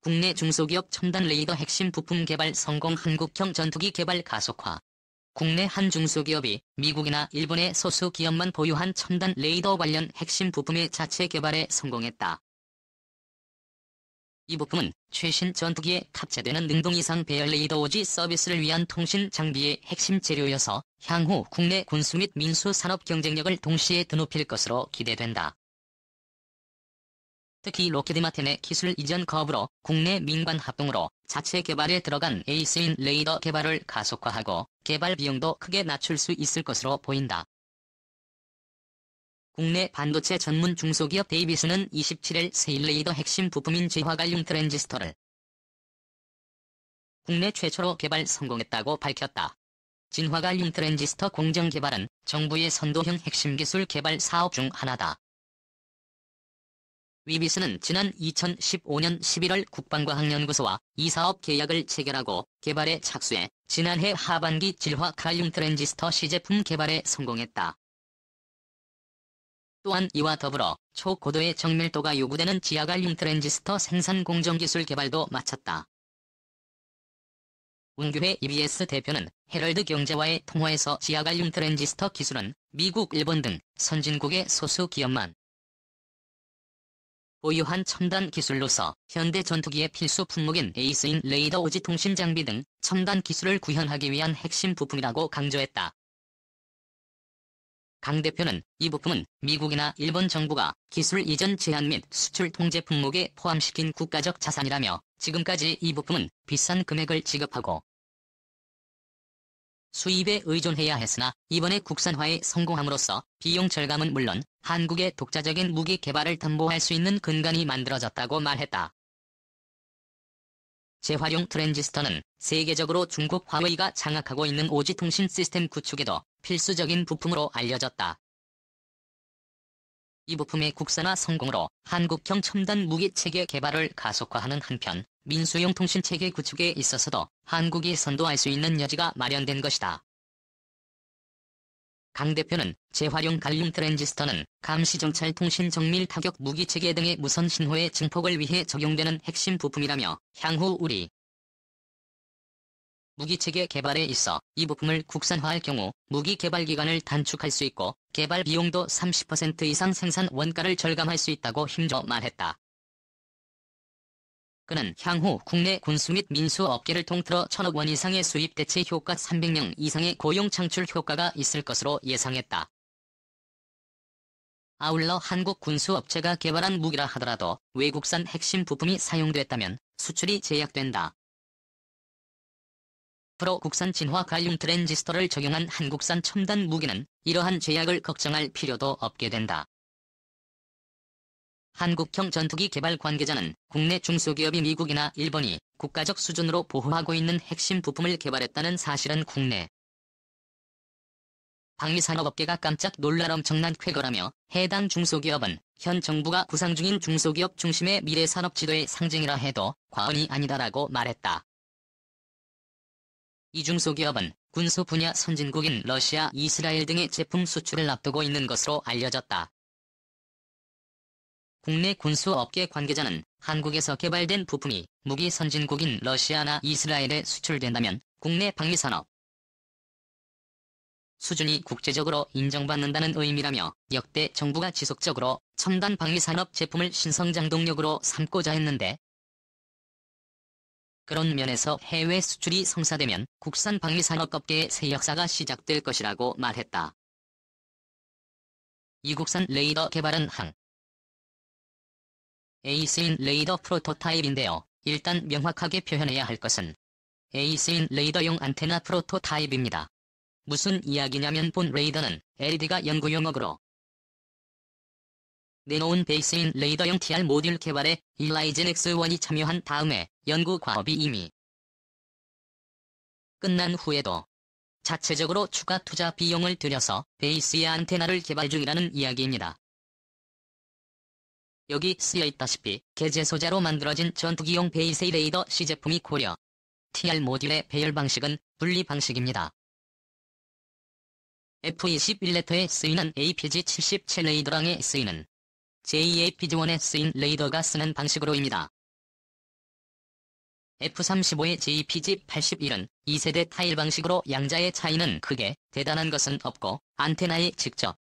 국내 중소기업 첨단 레이더 핵심 부품 개발 성공 한국형 전투기 개발 가속화. 국내 한 중소기업이 미국이나 일본의 소수 기업만 보유한 첨단 레이더 관련 핵심 부품의 자체 개발에 성공했다. 이 부품은 최신 전투기에 탑재되는 능동 이상 배열 레이더 오지 서비스를 위한 통신 장비의 핵심 재료여서 향후 국내 군수 및 민수 산업 경쟁력을 동시에 드높일 것으로 기대된다. 특히 로키드마틴의 기술 이전 거부로 국내 민관 합동으로 자체 개발에 들어간 에이스인 레이더 개발을 가속화하고 개발 비용도 크게 낮출 수 있을 것으로 보인다. 국내 반도체 전문 중소기업 데이비스는 27일 세일 레이더 핵심 부품인 재화갈륨 트랜지스터를 국내 최초로 개발 성공했다고 밝혔다. 진화갈륨 트랜지스터 공정 개발은 정부의 선도형 핵심 기술 개발 사업 중 하나다. 위비스는 지난 2015년 11월 국방과학연구소와 이 사업 계약을 체결하고 개발에 착수해 지난해 하반기 질화 갈륨 트랜지스터 시제품 개발에 성공했다. 또한 이와 더불어 초고도의 정밀도가 요구되는 지하갈륨 트랜지스터 생산 공정기술 개발도 마쳤다. 운규회 EBS 대표는 헤럴드 경제와의 통화에서 지하갈륨 트랜지스터 기술은 미국, 일본 등 선진국의 소수 기업만 보유한 첨단 기술로서 현대 전투기의 필수 품목인 에이스인 레이더 오지 통신 장비 등 첨단 기술을 구현하기 위한 핵심 부품이라고 강조했다. 강 대표는 이 부품은 미국이나 일본 정부가 기술 이전 제한 및 수출 통제 품목에 포함시킨 국가적 자산이라며 지금까지 이 부품은 비싼 금액을 지급하고 수입에 의존해야 했으나 이번에 국산화에 성공함으로써 비용 절감은 물론 한국의 독자적인 무기 개발을 담보할 수 있는 근간이 만들어졌다고 말했다. 재활용 트랜지스터는 세계적으로 중국 화웨이가 장악하고 있는 오지 통신 시스템 구축에도 필수적인 부품으로 알려졌다. 이 부품의 국산화 성공으로 한국형 첨단 무기 체계 개발을 가속화하는 한편 민수용 통신 체계 구축에 있어서도 한국이 선도할 수 있는 여지가 마련된 것이다. 강 대표는 재활용 갈륨 트랜지스터는 감시정찰 통신 정밀 타격 무기 체계 등의 무선 신호의 증폭을 위해 적용되는 핵심 부품이라며 향후 우리 무기체계 개발에 있어 이 부품을 국산화할 경우 무기 개발 기간을 단축할 수 있고 개발 비용도 30% 이상 생산 원가를 절감할 수 있다고 힘줘 말했다. 그는 향후 국내 군수 및 민수 업계를 통틀어 1,000억 원 이상의 수입 대체 효과 300명 이상의 고용 창출 효과가 있을 것으로 예상했다. 아울러 한국 군수 업체가 개발한 무기라 하더라도 외국산 핵심 부품이 사용됐다면 수출이 제약된다. 프로 국산 진화 갈륨 트랜지스터를 적용한 한국산 첨단 무기는 이러한 제약을 걱정할 필요도 없게 된다. 한국형 전투기 개발 관계자는 국내 중소기업이 미국이나 일본이 국가적 수준으로 보호하고 있는 핵심 부품을 개발했다는 사실은 국내 방위산업업계가 깜짝 놀랄 엄청난 쾌거라며 해당 중소기업은 현 정부가 구상 중인 중소기업 중심의 미래산업 지도의 상징이라 해도 과언이 아니다라고 말했다. 이 중소기업은 군수 분야 선진국인 러시아, 이스라엘 등의 제품 수출을 앞두고 있는 것으로 알려졌다. 국내 군수업계 관계자는 한국에서 개발된 부품이 무기 선진국인 러시아나 이스라엘에 수출된다면 국내 방위산업 수준이 국제적으로 인정받는다는 의미라며 역대 정부가 지속적으로 첨단 방위산업 제품을 신성장 동력으로 삼고자 했는데 그런 면에서 해외 수출이 성사되면 국산 방위산업업계의 새 역사가 시작될 것이라고 말했다. 이국산 레이더 개발은 에이스인 레이더 프로토타입인데요. 일단 명확하게 표현해야 할 것은 에이스인 레이더용 안테나 프로토타입입니다. 무슨 이야기냐면 본 레이더는 LED가 연구 용어로 내놓은 베이스인 레이더용 TR 모듈 개발에 일라이젠 X1이 참여한 다음에 연구 과업이 이미 끝난 후에도 자체적으로 추가 투자 비용을 들여서 베이스의 안테나를 개발 중이라는 이야기입니다. 여기 쓰여있다시피 개제 소재로 만들어진 전투기용 베이스의 레이더 C제품이 고려 TR 모듈의 배열 방식은 분리 방식입니다. F21레터에 쓰이는 APG77 레이더랑에 쓰이는 JAPG1에 쓰인 레이더가 쓰는 방식으로입니다. F-35의 JPG-81은 2세대 타일 방식으로 양자의 차이는 크게 대단한 것은 없고 안테나의 직접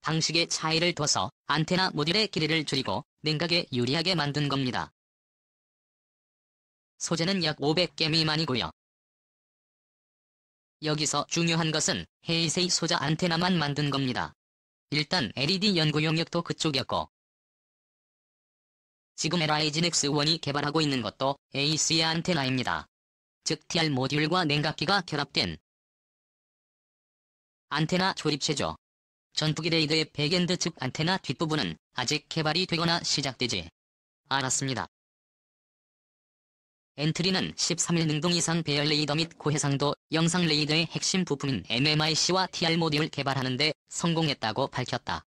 방식의 차이를 둬서 안테나 모듈의 길이를 줄이고 냉각에 유리하게 만든 겁니다. 소재는 약 500개 미만이고요. 여기서 중요한 것은 헤이세이 소자 안테나만 만든 겁니다. 일단 LED 연구 영역도 그쪽이었고 지금 LIG Nex1이 개발하고 있는 것도 AC의 안테나입니다. 즉 TR 모듈과 냉각기가 결합된 안테나 조립체죠. 전투기 레이더의 백엔드 즉 안테나 뒷부분은 아직 개발이 되거나 시작되지 않았습니다. 엔트리는 13일 능동 이상 배열 레이더 및 고해상도 영상 레이더의 핵심 부품인 MMIC와 TR 모듈을 개발하는 데 성공했다고 밝혔다.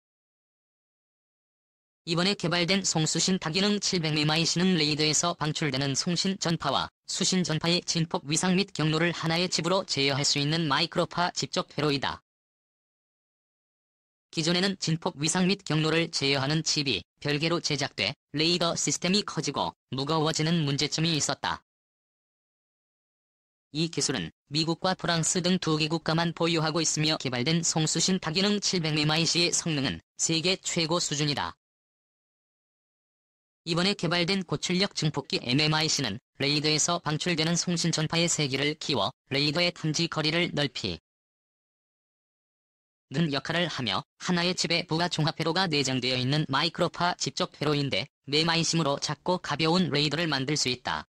이번에 개발된 송수신 다기능 700mmIC는 레이더에서 방출되는 송신 전파와 수신 전파의 진폭 위상 및 경로를 하나의 칩으로 제어할 수 있는 마이크로파 집적 회로이다. 기존에는 진폭 위상 및 경로를 제어하는 칩이 별개로 제작돼 레이더 시스템이 커지고 무거워지는 문제점이 있었다. 이 기술은 미국과 프랑스 등 2개 국가만 보유하고 있으며 개발된 송수신 다기능 700mmIC의 성능은 세계 최고 수준이다. 이번에 개발된 고출력 증폭기 MMIC는 레이더에서 방출되는 송신 전파의 세기를 키워 레이더의 탐지 거리를 넓히 는 역할을 하며 하나의 칩에 부가 종합회로가 내장되어 있는 마이크로파 집적 회로인데 매마이심으로 작고 가벼운 레이더를 만들 수 있다.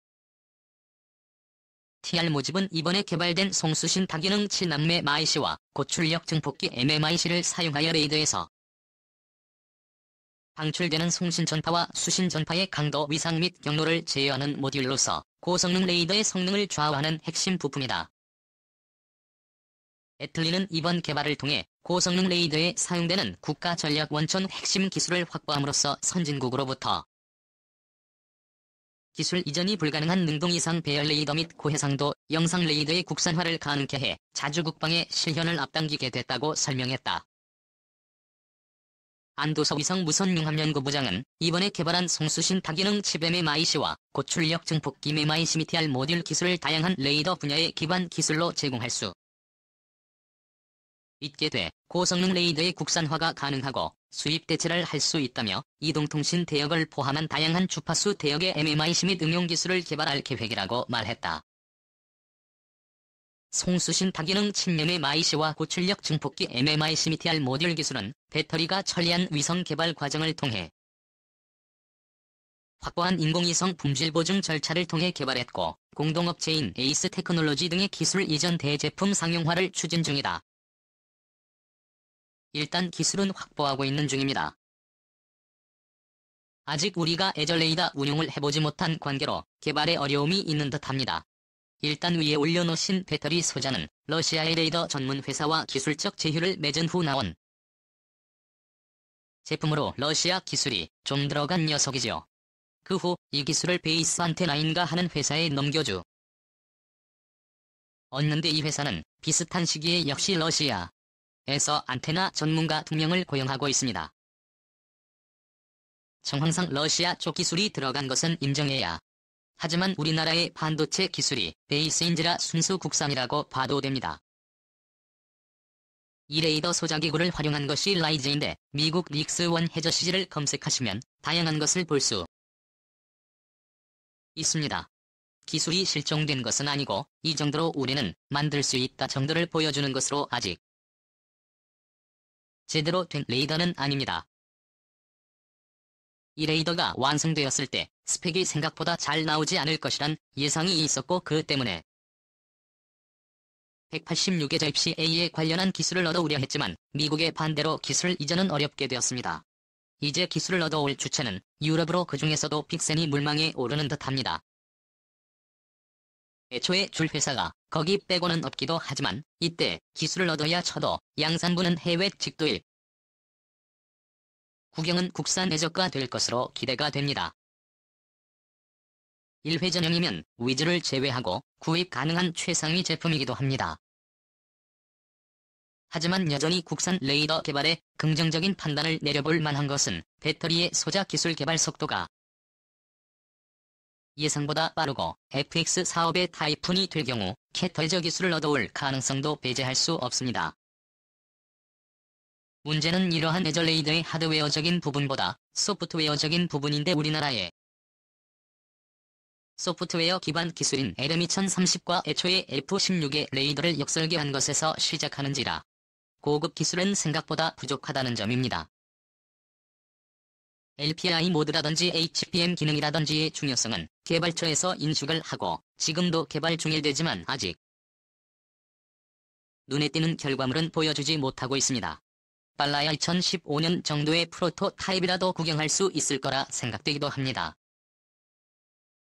TR 모집은 이번에 개발된 송수신 다기능 7남매 마이C와 고출력 증폭기 MMIC를 사용하여 레이더에서 방출되는 송신 전파와 수신 전파의 강도 위상 및 경로를 제어하는 모듈로서 고성능 레이더의 성능을 좌우하는 핵심 부품이다. 애틀리는 이번 개발을 통해 고성능 레이더에 사용되는 국가 전략 원천 핵심 기술을 확보함으로써 선진국으로부터 기술 이전이 불가능한 능동 이상 배열 레이더 및 고해상도 영상 레이더의 국산화를 가능케 해 자주 국방의 실현을 앞당기게 됐다고 설명했다. 안도석 위성무선융합연구부장은 이번에 개발한 송수신 다기능 칩 MMIC와 고출력 증폭기 MMIC 및 TR 모듈 기술을 다양한 레이더 분야의 기반 기술로 제공할 수 있게 돼 고성능 레이더의 국산화가 가능하고 수입 대체를 할 수 있다며 이동통신 대역을 포함한 다양한 주파수 대역의 MMIC 및 응용 기술을 개발할 계획이라고 말했다. 송수신 다기능 7MMIC와 고출력 증폭기 MMIC 및 TR 모듈 기술은 배터리가 천리안 위성 개발 과정을 통해 확보한 인공위성 품질 보증 절차를 통해 개발했고 공동업체인 에이스 테크놀로지 등의 기술 이전 대제품 상용화를 추진 중이다. 일단 기술은 확보하고 있는 중입니다. 아직 우리가 애저 레이더 운용을 해보지 못한 관계로 개발에 어려움이 있는 듯합니다. 일단 위에 올려놓으신 배터리 소자는 러시아의 레이더 전문 회사와 기술적 제휴를 맺은 후 나온 제품으로 러시아 기술이 좀 들어간 녀석이죠. 그 후 이 기술을 베이스 안테나인가 하는 회사에 넘겨주 얻는데 이 회사는 비슷한 시기에 역시 러시아에서 안테나 전문가 2명을 고용하고 있습니다. 정황상 러시아 쪽 기술이 들어간 것은 인정해야 하지만 우리나라의 반도체 기술이 베이스인지라 순수 국산이라고 봐도 됩니다. 이 레이더 소자기구를 활용한 것이 라이즈인데 미국 닉스1 해저 CG를 검색하시면 다양한 것을 볼 수 있습니다. 기술이 실종된 것은 아니고 이 정도로 우리는 만들 수 있다 정도를 보여주는 것으로 아직 제대로 된 레이더는 아닙니다. 이 레이더가 완성되었을 때 스펙이 생각보다 잘 나오지 않을 것이란 예상이 있었고 그 때문에 186의 접시 A에 관련한 기술을 얻어오려 했지만 미국의 반대로 기술 이전은 어렵게 되었습니다. 이제 기술을 얻어올 주체는 유럽으로 그 중에서도 빅센이 물망에 오르는 듯합니다. 애초에 줄 회사가 거기 빼고는 없기도 하지만 이때 기술을 얻어야 쳐도 양산부는 해외 직도일 구경은 국산 애저가 될 것으로 기대가 됩니다. 1회 전형이면 위즈를 제외하고 구입 가능한 최상위 제품이기도 합니다. 하지만 여전히 국산 레이더 개발에 긍정적인 판단을 내려볼 만한 것은 배터리의 소자 기술 개발 속도가 예상보다 빠르고 FX 사업의 타이푼이 될 경우 캐터저 기술을 얻어올 가능성도 배제할 수 없습니다. 문제는 이러한 레저레이더의 하드웨어적인 부분보다 소프트웨어적인 부분인데 우리나라의 소프트웨어 기반 기술인 LM2030과 애초에 F-16의 레이더를 역설계한 것에서 시작하는지라 고급 기술은 생각보다 부족하다는 점입니다. LPI 모드라든지 HPM 기능이라든지의 중요성은 개발처에서 인식을 하고 지금도 개발 중이되지만 아직 눈에 띄는 결과물은 보여주지 못하고 있습니다. 빨라야 2015년 정도의 프로토타입이라도 구경할 수 있을 거라 생각되기도 합니다.